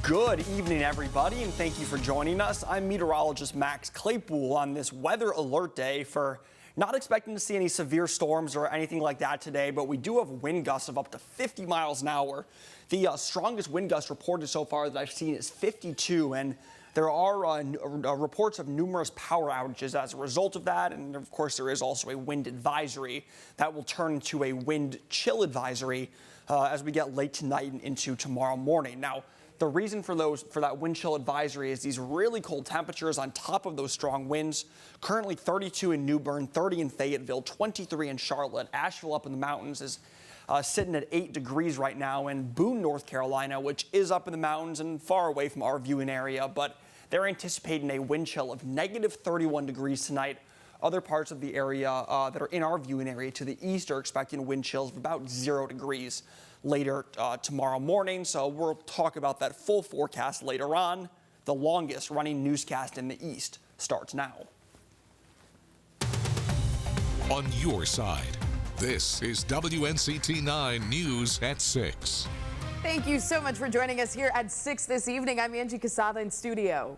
Good evening, everybody, and thank you for joining us. I'm meteorologist Max Claypool on this weather alert day for not expecting to see any severe storms or anything like that today, but we do have wind gusts of up to 50 miles an hour. The strongest wind gust reported so far that I've seen is 52, and there are reports of numerous power outages as a result of that, and of course there is also a wind advisory that will turn into a wind chill advisory as we get late tonight and into tomorrow morning. Now, the reason for that wind chill advisory is these really cold temperatures on top of those strong winds. Currently 32 in New Bern, 30 in Fayetteville, 23 in Charlotte. Asheville up in the mountains is sitting at 8 degrees right now, and Boone, North Carolina, which is up in the mountains and far away from our viewing area, but they're anticipating a wind chill of negative 31 degrees tonight. Other parts of the area that are in our viewing area to the east are expecting wind chills of about 0 degrees later tomorrow morning. So we'll talk about that full forecast later on. The longest running newscast in the east starts now. On your side, this is WNCT 9 News at 6. Thank you so much for joining us here at 6 this evening. I'm Angie Casada in studio.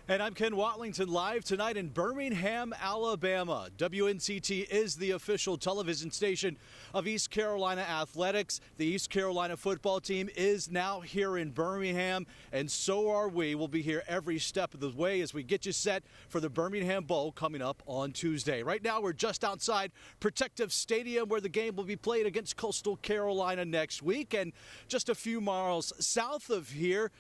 And I'm Ken Watlington, live tonight in Birmingham, Alabama. WNCT is the official television station of East Carolina Athletics. The East Carolina football team is now here in Birmingham, and so are we. We'll be here every step of the way as we get you set for the Birmingham Bowl coming up on Tuesday. Right now, we're just outside Protective Stadium, where the game will be played against Coastal Carolina next week. And just a few miles south of here,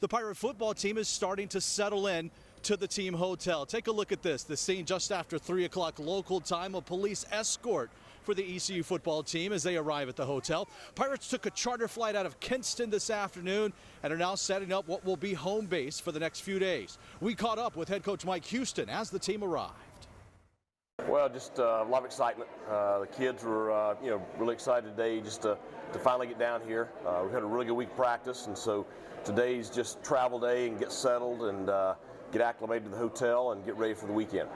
the Pirate football team is starting to settle in to the team hotel. Take a look at this. The scene just after 3 o'clock local time, a police escort for the ECU football team as they arrive at the hotel. Pirates took a charter flight out of Kinston this afternoon and are now setting up what will be home base for the next few days. We caught up with head coach Mike Houston as the team arrived. Well, just a lot of excitement. The kids were, really excited today just to finally get down here. We've had a really good week of practice, and so today's just travel day and get settled and get acclimated to the hotel and get ready for the weekend.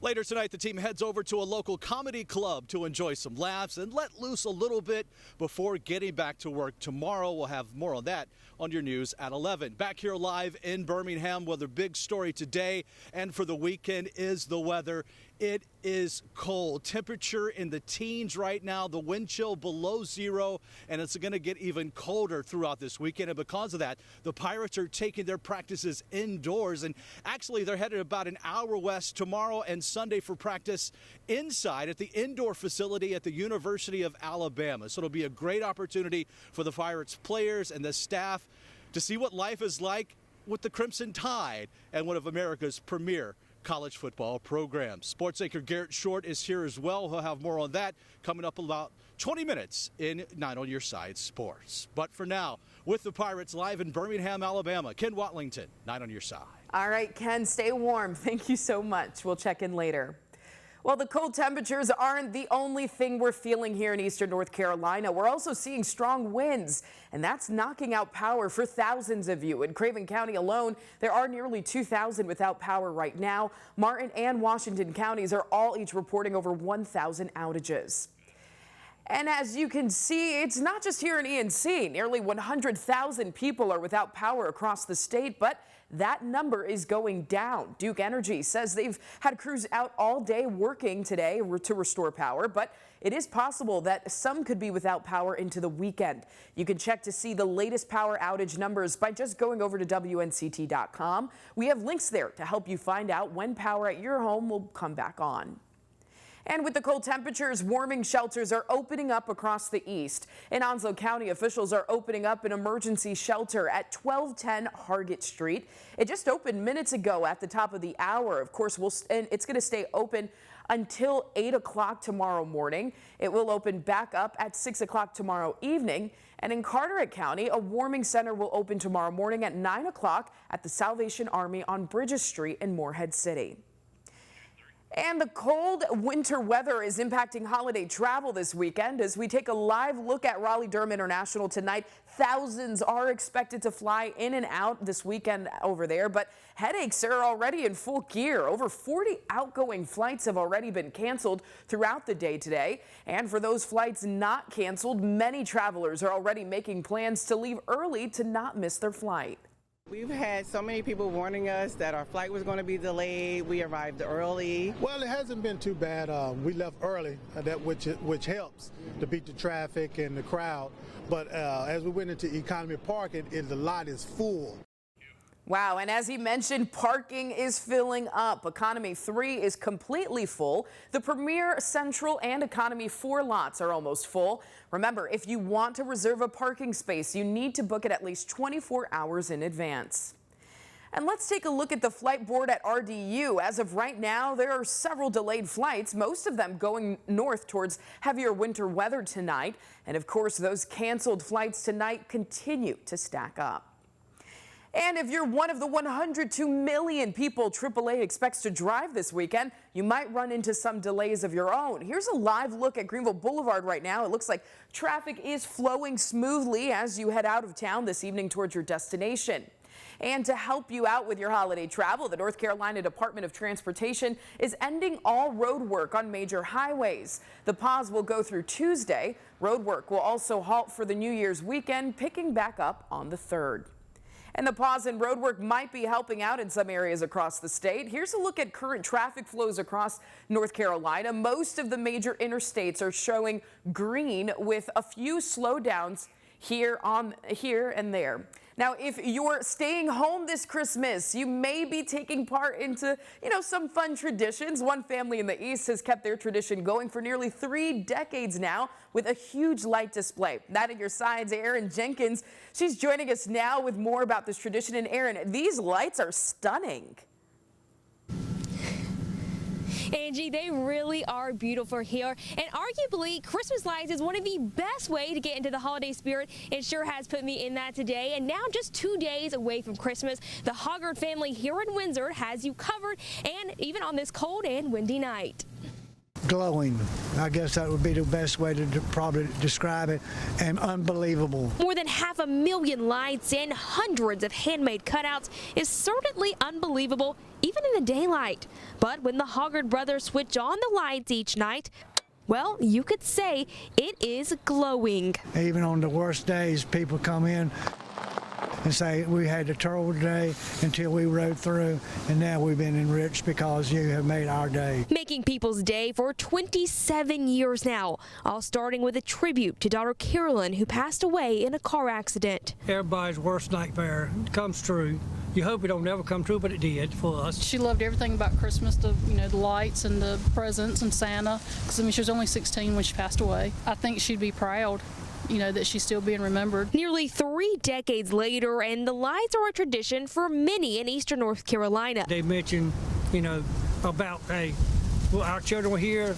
Later tonight, the team heads over to a local comedy club to enjoy some laughs and let loose a little bit before getting back to work tomorrow. We'll have more on that on your news at 11. Back here live in Birmingham, where the big story today and for the weekend is the weather. It is cold. Temperature in the teens right now, the wind chill below 0, and it's going to get even colder throughout this weekend. And because of that, the Pirates are taking their practices indoors, and actually they're headed about an hour west tomorrow and Sunday for practice inside at the indoor facility at the University of Alabama. So it'll be a great opportunity for the Pirates players and the staff to see what life is like with the Crimson Tide and one of America's premier college football programs. Sports anchor Garrett Short is here as well. He'll have more on that coming up about 20 minutes in 9 on Your Side Sports. But for now, with the Pirates live in Birmingham, Alabama, Ken Watlington, 9 on Your Side. All right, Ken, stay warm. Thank you so much. We'll check in later. Well, the cold temperatures aren't the only thing we're feeling here in eastern North Carolina. We're also seeing strong winds, and that's knocking out power for thousands of you. In Craven County alone, there are nearly 2,000 without power right now. Martin and Washington counties are all each reporting over 1,000 outages. And as you can see, it's not just here in ENC. Nearly 100,000 people are without power across the state, but that number is going down. Duke Energy says they've had crews out all day working today to restore power, but it is possible that some could be without power into the weekend. You can check to see the latest power outage numbers by just going over to WNCT.com. We have links there to help you find out when power at your home will come back on. And with the cold temperatures, warming shelters are opening up across the east. In Onslow County, officials are opening up an emergency shelter at 1210 Hargett Street. It just opened minutes ago at the top of the hour. Of course, it's going to stay open until 8 o'clock tomorrow morning. It will open back up at 6 o'clock tomorrow evening. And in Carteret County, a warming center will open tomorrow morning at 9 o'clock at the Salvation Army on Bridges Street in Morehead City. And the cold winter weather is impacting holiday travel this weekend. As we take a live look at Raleigh-Durham International tonight, thousands are expected to fly in and out this weekend over there, but headaches are already in full gear. Over 40 outgoing flights have already been canceled throughout the day today. And for those flights not canceled, many travelers are already making plans to leave early to not miss their flight. We've had so many people warning us that our flight was going to be delayed. We arrived early. Well, it hasn't been too bad. We left early, which helps to beat the traffic and the crowd. But as we went into economy parking, the lot is full. Wow, and as he mentioned, parking is filling up. Economy 3 is completely full. The Premier, Central, and Economy 4 lots are almost full. Remember, if you want to reserve a parking space, you need to book it at least 24 hours in advance. And let's take a look at the flight board at RDU. As of right now, there are several delayed flights, most of them going north towards heavier winter weather tonight. And of course, those canceled flights tonight continue to stack up. And if you're one of the 102 million people AAA expects to drive this weekend, you might run into some delays of your own. Here's a live look at Greenville Boulevard right now. It looks like traffic is flowing smoothly as you head out of town this evening towards your destination. And to help you out with your holiday travel, the North Carolina Department of Transportation is ending all road work on major highways. The pause will go through Tuesday. Road work will also halt for the New Year's weekend, picking back up on the 3rd. And the pause in road work might be helping out in some areas across the state. Here's a look at current traffic flows across North Carolina. Most of the major interstates are showing green with a few slowdowns here and there. Now, if you're staying home this Christmas, you may be taking part into, some fun traditions. One family in the East has kept their tradition going for nearly 3 decades now with a huge light display. That at your sides, Erin Jenkins. She's joining us now with more about this tradition. And Erin, these lights are stunning. Angie, they really are beautiful here, and arguably Christmas lights is one of the best way to get into the holiday spirit. It sure has put me in that today. And now, just 2 days away from Christmas, the Hoggard family here in Windsor has you covered, and even on this cold and windy night. Glowing. I guess that would be the best way to probably describe it, and unbelievable. More than 500,000 lights and hundreds of handmade cutouts is certainly unbelievable, even in the daylight. But when the Hoggard brothers switch on the lights each night, well, you could say it is glowing. Even on the worst days, people come in and say, we had a terrible day until we rode through, and now we've been enriched because you have made our day. Making people's day for 27 years now, all starting with a tribute to daughter Carolyn, who passed away in a car accident. Everybody's worst nightmare comes true. You hope it don't never come true, but it did for us. She loved everything about Christmas, the lights and the presents and Santa, because she was only 16 when she passed away. I think she'd be proud, that she's still being remembered. Nearly 3 decades later, and the lights are a tradition for many in eastern North Carolina. They mentioned, about, hey, well, our children were here,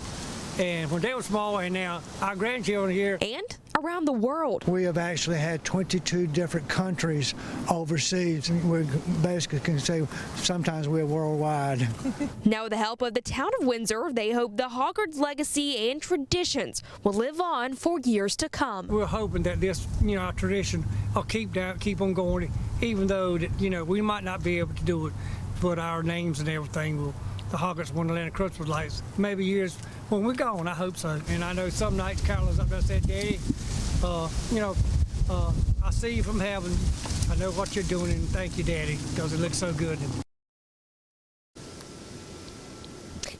and when they were small, and now our grandchildren are here. And around the world. We have actually had 22 different countries overseas. We basically can say sometimes we're worldwide. Now, with the help of the town of Windsor, they hope the Hoggard's legacy and traditions will live on for years to come. We're hoping that this, our tradition will keep on going, even though that, we might not be able to do it, but our names and everything will. The Hoggarts Wonderland Christmas lights. Maybe years when we're gone, I hope so. And I know some nights Carolyn's up there said, Daddy, I see you from heaven. I know what you're doing, and thank you, Daddy, because it looks so good.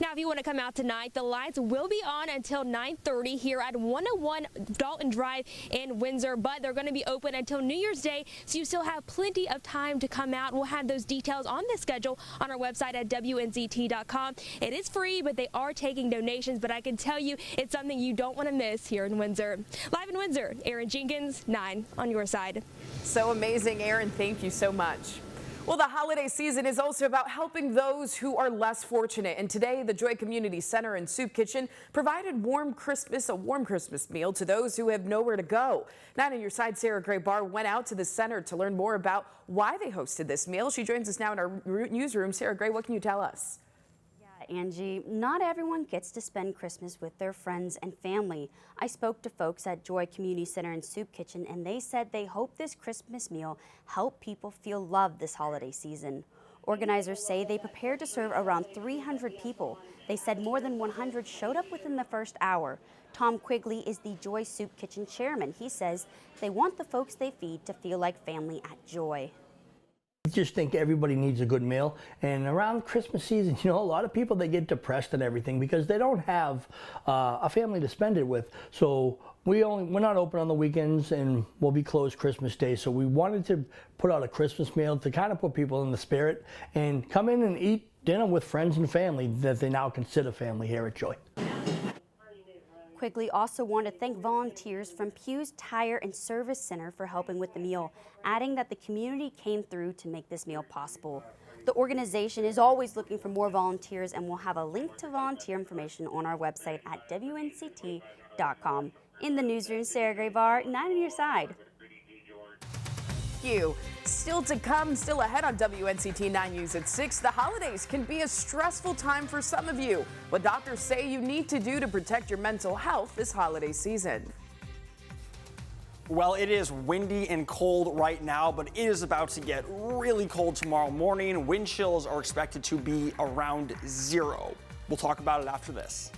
Now, if you want to come out tonight, the lights will be on until 9:30 here at 101 Dalton Drive in Windsor, but they're going to be open until New Year's Day, so you still have plenty of time to come out. We'll have those details on the schedule on our website at WNCT.com. It is free, but they are taking donations, but I can tell you it's something you don't want to miss here in Windsor. Live in Windsor, Erin Jenkins, 9 on your side. So amazing, Erin. Thank you so much. Well, the holiday season is also about helping those who are less fortunate. And today, the Joy Community Center and Soup Kitchen provided a warm Christmas meal to those who have nowhere to go. Now, on your side, Sarah Gray-Barr went out to the center to learn more about why they hosted this meal. She joins us now in our newsroom. Sarah Gray, what can you tell us? Angie, not everyone gets to spend Christmas with their friends and family. I spoke to folks at Joy Community Center and Soup Kitchen, and they said they hope this Christmas meal help people feel loved this holiday season. Organizers say they prepared to serve around 300 people. They said more than 100 showed up within the first hour. Tom Quigley is the Joy Soup Kitchen chairman. He says they want the folks they feed to feel like family at Joy. I just think everybody needs a good meal, and around Christmas season, you know, a lot of people, they get depressed and everything because they don't have a family to spend it with. So we're not open on the weekends, and we'll be closed Christmas Day. So we wanted to put out a Christmas meal to kind of put people in the spirit and come in and eat dinner with friends and family that they now consider family here at Joy. Quigley also wanted to thank volunteers from Pew's Tire and Service Center for helping with the meal, adding that the community came through to make this meal possible. The organization is always looking for more volunteers, and we'll have a link to volunteer information on our website at WNCT.com. In the newsroom, Sarah Graybar, 9 on your side. You. Still to come, still ahead on WNCT 9 News at 6. The holidays can be a stressful time for some of you. What doctors say you need to do to protect your mental health this holiday season. Well, it is windy and cold right now, but it is about to get really cold tomorrow morning. Wind chills are expected to be around 0. We'll talk about it after this.